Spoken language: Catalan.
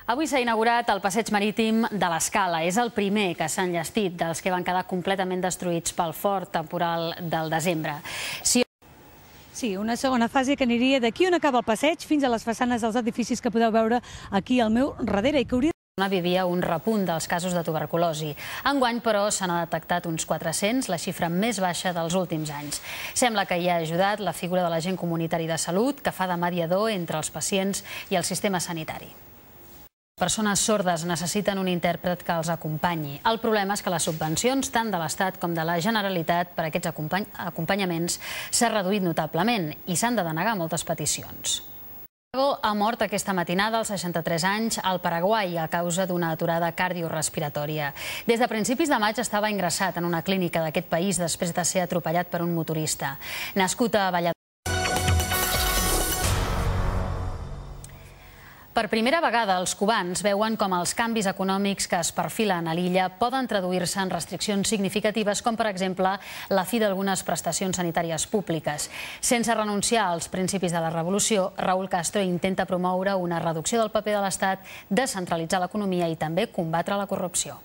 Avui s'ha inaugurat el passeig marítim de l'Escala. És el primer que s'ha enllestit dels que van quedar completament destruïts pel fort temporal del desembre. Sí, una segona fase que aniria d'aquí on acaba el passeig fins a les façanes dels edificis que podeu veure aquí al meu darrere i que hauria vivia un repunt dels casos de tuberculosi. Enguany, però, se n'ha detectat uns 400, la xifra més baixa dels últims anys. Sembla que hi ha ajudat la figura de l'agent comunitari de salut, que fa de mediador entre els pacients i el sistema sanitari. Persones sordes necessiten un intèrpret que els acompanyi. El problema és que les subvencions, tant de l'Estat com de la Generalitat, per a aquests acompanyaments s'ha reduït notablement i s'han de denegar moltes peticions. Ha mort aquesta matinada als 63 anys al Paraguai a causa d'una aturada cardiorespiratòria. Des de principis de maig estava ingressat en una clínica d'aquest país després de ser atropellat per un motorista. Nascut a Valladolid. Per primera vegada, els cubans veuen com els canvis econòmics que es perfilen a l'illa poden traduir-se en restriccions significatives, com per exemple la fi d'algunes prestacions sanitàries públiques. Sense renunciar als principis de la revolució, Raúl Castro intenta promoure una reducció del paper de l'Estat, descentralitzar l'economia i també combatre la corrupció.